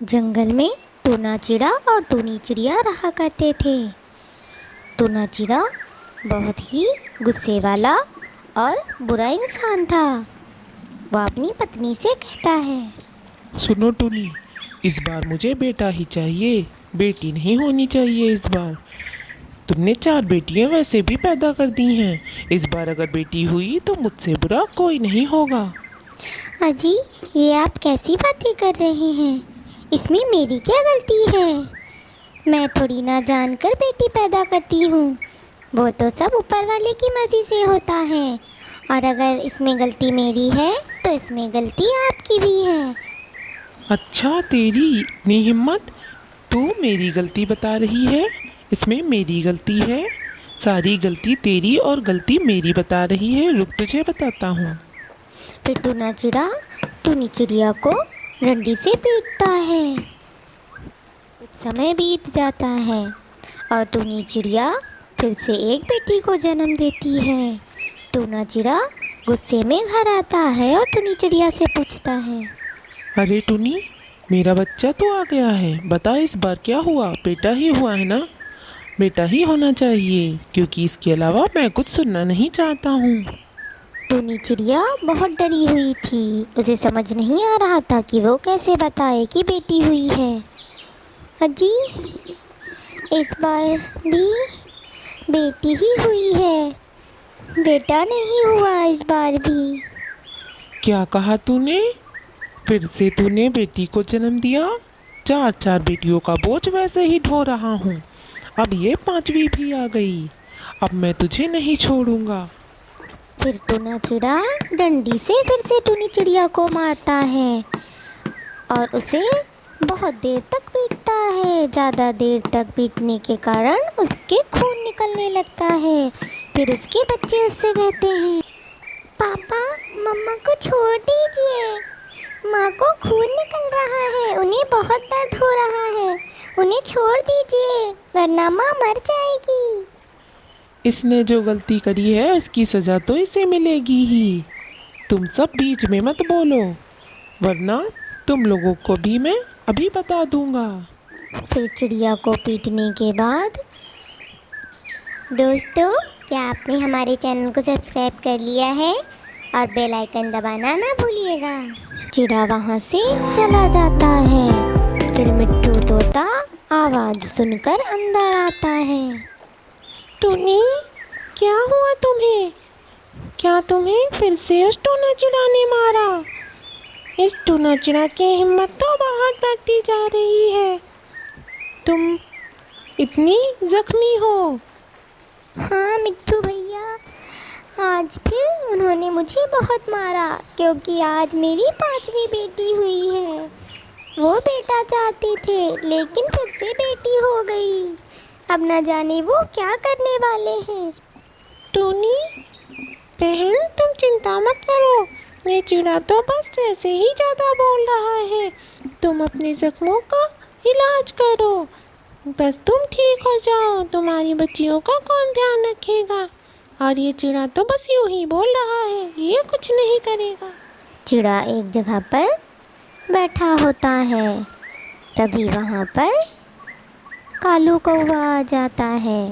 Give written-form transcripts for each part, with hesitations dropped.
जंगल में टूना चिड़ा और टूनी चिड़िया रहा करते थे। टूना चिड़ा बहुत ही गुस्से वाला और बुरा इंसान था। वह अपनी पत्नी से कहता है, सुनो टूनी, इस बार मुझे बेटा ही चाहिए, बेटी नहीं होनी चाहिए इस बार। तुमने 4 बेटियां वैसे भी पैदा कर दी हैं। इस बार अगर बेटी हुई तो मुझसे बुरा कोई नहीं होगा। अजी, ये आप कैसी बातें कर रहे हैं? इसमें मेरी क्या गलती है? मैं थोड़ी ना जानकर बेटी पैदा करती हूँ। वो तो सब ऊपर वाले की मर्ज़ी से होता है। और अगर इसमें गलती मेरी है तो इसमें गलती आपकी भी है। अच्छा, तेरी इतनी हिम्मत? तू मेरी गलती बता रही है? इसमें मेरी गलती है? सारी गलती तेरी और गलती मेरी बता रही है। रुक, तुझे बताता हूँ। फिर टूना चिड़ा टूनी चिड़िया को डंडी से पीटता है। कुछ समय बीत जाता है और टूनी चिड़िया फिर से एक बेटी को जन्म देती है। टूना चिड़ा गुस्से में घर आता है और टूनी चिड़िया से पूछता है, अरे टूनी, मेरा बच्चा तो आ गया है। बता इस बार क्या हुआ? बेटा ही हुआ है ना? बेटा ही होना चाहिए, क्योंकि इसके अलावा मैं कुछ सुनना नहीं चाहता हूँ। टूनी चिड़िया बहुत डरी हुई थी। उसे समझ नहीं आ रहा था कि वो कैसे बताए कि बेटी हुई है। अजी, इस बार भी बेटी ही हुई है, बेटा नहीं हुआ इस बार भी। क्या कहा तूने? फिर से तूने बेटी को जन्म दिया? 4 बेटियों का बोझ वैसे ही ढो रहा हूँ। अब ये 5वीं भी आ गई। अब मैं तुझे नहीं छोड़ूंगा। फिर टूना चिड़ा डंडी से फिर से टूनी चिड़िया को मारता है और उसे बहुत देर तक पीटता है। ज़्यादा देर तक पीटने के कारण उसके खून निकलने लगता है। फिर उसके बच्चे उससे कहते हैं, पापा, मम्मा को छोड़ दीजिए, माँ को खून निकल रहा है, उन्हें बहुत दर्द हो रहा है, उन्हें छोड़ दीजिए वरना माँ मर जाएगी। इसने जो गलती करी है उसकी सज़ा तो इसे मिलेगी ही। तुम सब बीच में मत बोलो, वरना तुम लोगों को भी मैं अभी बता दूंगा। फिर चिड़िया को पीटने के बाद दोस्तों, क्या आपने हमारे चैनल को सब्सक्राइब कर लिया है? और बेल आइकन दबाना ना भूलिएगा। चिड़ा वहाँ से चला जाता है। फिर मिट्ठू तोता आवाज़ सुनकर अंदर आता है। टूनी, क्या हुआ तुम्हें? क्या तुम्हें फिर से उस टूना चिड़ा ने मारा? इस टूना चिड़ा की हिम्मत तो बहुत बढ़ती जा रही है। तुम इतनी जख्मी हो। हाँ मिट्ठू भैया, आज फिर उन्होंने मुझे बहुत मारा, क्योंकि आज मेरी 5वीं बेटी हुई है। वो बेटा चाहते थे लेकिन फिर से बेटी हो गई। अब न जाने वो क्या करने वाले हैं। टूनी बहन, तुम चिंता मत करो। ये चिड़ा तो बस ऐसे ही ज़्यादा बोल रहा है। तुम अपने जख्मों का इलाज करो। बस तुम ठीक हो जाओ। तुम्हारी बच्चियों का कौन ध्यान रखेगा? और ये चिड़ा तो बस यूं ही बोल रहा है, ये कुछ नहीं करेगा। चिड़ा एक जगह पर बैठा होता है। तभी वहाँ पर कालू कौवा आ जाता है।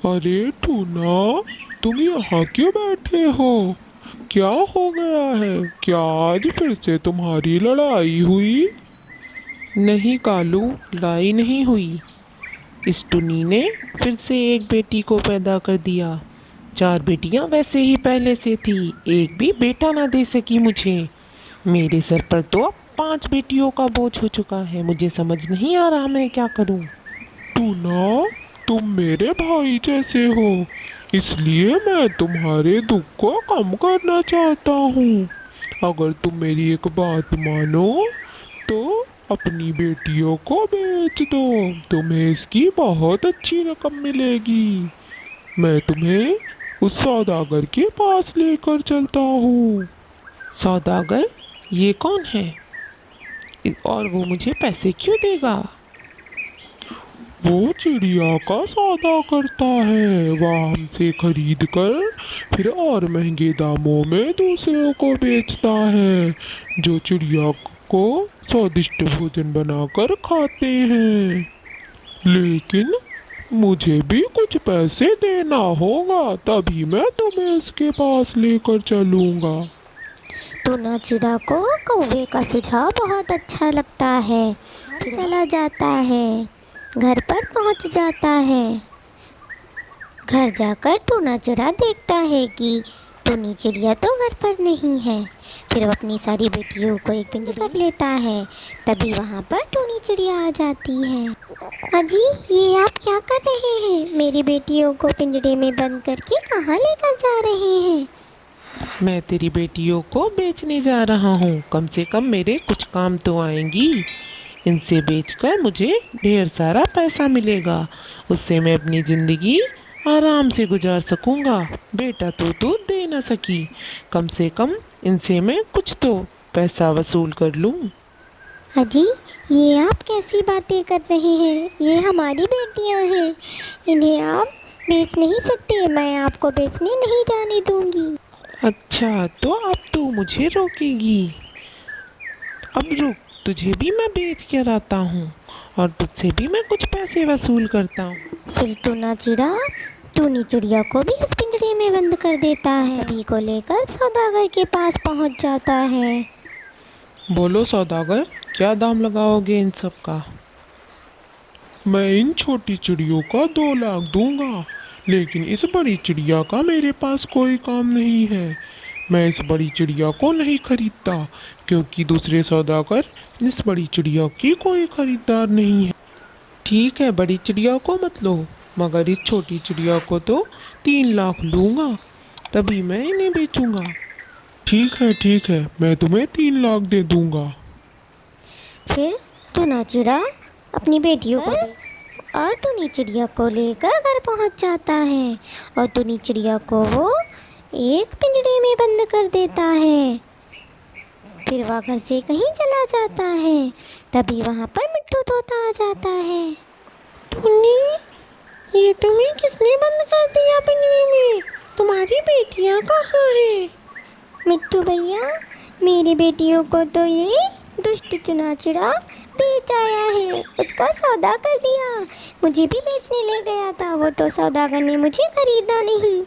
अरे टूना, तुम यहाँ क्यों बैठे हो? क्या हो गया है? क्या आज फिर से तुम्हारी लड़ाई हुई? नहीं कालू, लड़ाई नहीं हुई। इस टुनी ने फिर से एक बेटी को पैदा कर दिया। 4 बेटियां वैसे ही पहले से थी, एक भी बेटा ना दे सकी मुझे। मेरे सर पर तो अब 5 बेटियों का बोझ हो चुका है। मुझे समझ नहीं आ रहा मैं क्या करूं। टूना, तुम मेरे भाई जैसे हो, इसलिए मैं तुम्हारे दुख को कम करना चाहता हूँ। अगर तुम मेरी एक बात मानो तो अपनी बेटियों को बेच दो, तुम्हें इसकी बहुत अच्छी रकम मिलेगी। मैं तुम्हें उस सौदागर के पास लेकर चलता हूँ। सौदागर? ये कौन है और वो मुझे पैसे क्यों देगा? वो चिड़िया का सौदा करता है। वह हमसे खरीद कर फिर और महंगे दामों में दूसरों को बेचता है। जो चिड़िया को स्वादिष्ट भोजन बनाकर खाते हैं, लेकिन मुझे भी कुछ पैसे देना होगा, तभी मैं तुम्हें उसके पास लेकर चलूँगा। टूना चिड़ा को कौवे का सुझाव बहुत अच्छा लगता है। फिर चला जाता है, घर पर पहुंच जाता है। घर जाकर टूना चिड़ा देखता है कि टूनी चिड़िया तो घर पर नहीं है। फिर वो अपनी सारी बेटियों को एक पिंजरे कर लेता है। तभी वहाँ पर टूनी चिड़िया आ जाती है। अजी, ये आप क्या कर रहे हैं? मेरी बेटियों को पिंजरे में बंद करके कहाँ लेकर जा रहे हैं? मैं तेरी बेटियों को बेचने जा रहा हूँ। कम से कम मेरे कुछ काम तो आएंगी। इनसे बेचकर मुझे ढेर सारा पैसा मिलेगा। उससे मैं अपनी ज़िंदगी आराम से गुजार सकूँगा। बेटा तो तू दे ना सकी, कम से कम इनसे मैं कुछ तो पैसा वसूल कर लूँ। अजी, ये आप कैसी बातें कर रहे हैं? ये हमारी बेटियां हैं, इन्हें आप बेच नहीं सकते। मैं आपको बेचने नहीं जाने दूंगी। अच्छा, तो अब तू मुझे रोकेगी? अब रुक, तुझे भी मैं बेच कर आता हूँ और तुझसे भी मैं कुछ पैसे वसूल करता हूँ। फिर टूना चिड़ा टूनी चिड़िया को भी उस पिंजरे में बंद कर देता है। सभी को लेकर सौदागर के पास पहुंच जाता है। बोलो सौदागर, क्या दाम लगाओगे इन सब का? मैं इन छोटी चिड़ियों का 2 लाख दूंगा, लेकिन इस बड़ी चिड़िया का मेरे पास कोई काम नहीं है। मैं इस बड़ी चिड़िया को नहीं खरीदता, क्योंकि दूसरे सौदागर इस बड़ी चिड़िया की कोई खरीदार नहीं है। ठीक है, बड़ी चिड़िया को मत लो, मगर इस छोटी चिड़िया को तो 3 लाख लूँगा, तभी मैं इन्हें बेचूंगा। ठीक है, मैं तुम्हें 3 लाख दे दूंगा। फिर टूना चिड़ा अपनी बेटियों को और टूनी चिड़िया को लेकर घर पहुंच जाता है और टूनी चिड़िया को वो एक पिंजरे में बंद कर देता है। फिर वह घर से कहीं चला जाता है। तभी वहाँ पर मिट्टू तोता आ जाता है। टूनी, ये तुम्हें किसने बंद कर दिया पिंजरे में? तुम्हारी बेटियाँ कहाँ हैं? मिट्टू भैया, मेरी बेटियों को तो ये दुष्ट टूना चिड़ा बेच आया है। उसका सौदा कर दिया। मुझे भी बेचने ले गया था, वो तो सौदागर ने मुझे खरीदा नहीं।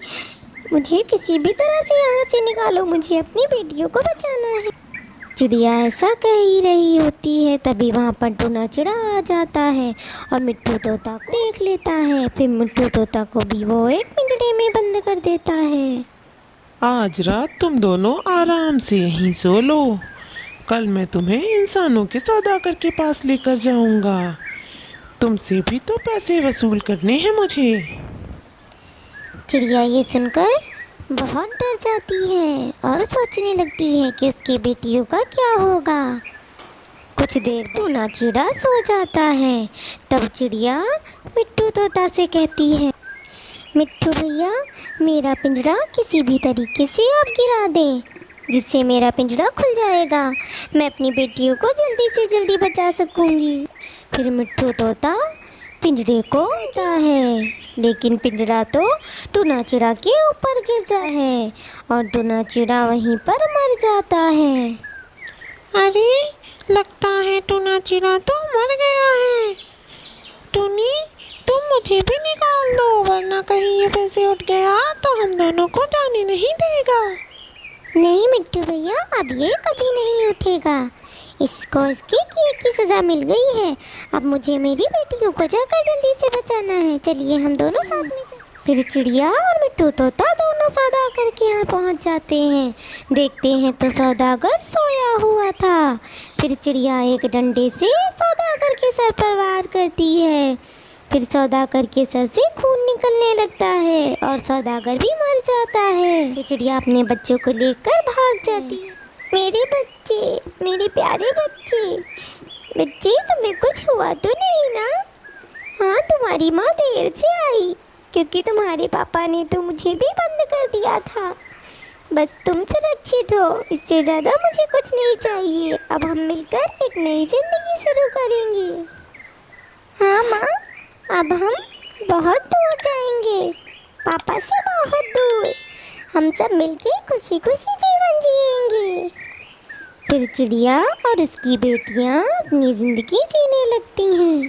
मुझे किसी भी तरह से यहाँ से निकालो, मुझे अपनी बेटियों को बचाना है। चिड़िया ऐसा कह ही रही होती है, तभी वहाँ पर टूना चिड़ा आ जाता है और मिट्टू तोता को देख लेता है। फिर मिट्टू तोता को भी वो एक पिंजरे में बंद कर देता है। आज रात तुम दोनों आराम से यहीं सो लो। कल मैं तुम्हें इंसानों के सौदागर के पास लेकर जाऊंगा। तुमसे भी तो पैसे वसूल करने हैं मुझे। चिड़िया ये सुनकर बहुत डर जाती है और सोचने लगती है कि उसकी बेटियों का क्या होगा। कुछ देर टूना चिड़ा सो जाता है। तब चिड़िया मिट्टू तोता से कहती है, मिट्टू भैया, मेरा पिंजरा किसी भी तरीके से आप गिरा दें, जिससे मेरा पिंजरा खुल जाएगा। मैं अपनी बेटियों को जल्दी से जल्दी बचा सकूंगी। फिर मिट्टू तोता पिंजरे को उठाता है, लेकिन पिंजरा तो टूना चिड़ा के ऊपर गिर जाता है और टूना चिड़ा वहीं पर मर जाता है। अरे, लगता है टूना चिड़ा तो मर गया है। टूनी, तुम मुझे भी निकाल दो, वरना कहीं ये फिर से उठ गया तो हम दोनों को जाने नहीं देगा। नहीं मिट्टू भैया, अब ये कभी नहीं उठेगा। इसको इसके किए की सज़ा मिल गई है। अब मुझे मेरी बेटियों को जाकर जल्दी से बचाना है। चलिए हम दोनों साथ में चलते। फिर चिड़िया और मिट्टू तोता दोनों सौदागर के यहाँ पहुँच जाते हैं। देखते हैं तो सौदागर सोया हुआ था। फिर चिड़िया एक डंडे से सौदागर के सर पर वार करती है। फिर सौदागर के सर से खून निकलने लगता है और सौदागर भी मर जाता है। फिर चिड़िया अपने बच्चों को लेकर भाग जाती है। मेरे बच्चे, मेरे प्यारे बच्चे, बच्चे तुम्हें कुछ हुआ तो नहीं ना? हाँ, तुम्हारी माँ देर से आई, क्योंकि तुम्हारे पापा ने तो मुझे भी बंद कर दिया था। बस तुम सुरक्षित हो, इससे ज़्यादा मुझे कुछ नहीं चाहिए। अब हम मिलकर एक नई जिंदगी शुरू करेंगे। हाँ माँ, अब हम बहुत दूर जाएंगे, पापा से बहुत दूर। हम सब मिलके खुशी खुशी जीवन जिएंगे। फिर चिड़िया और उसकी बेटियाँ अपनी ज़िंदगी जीने लगती हैं।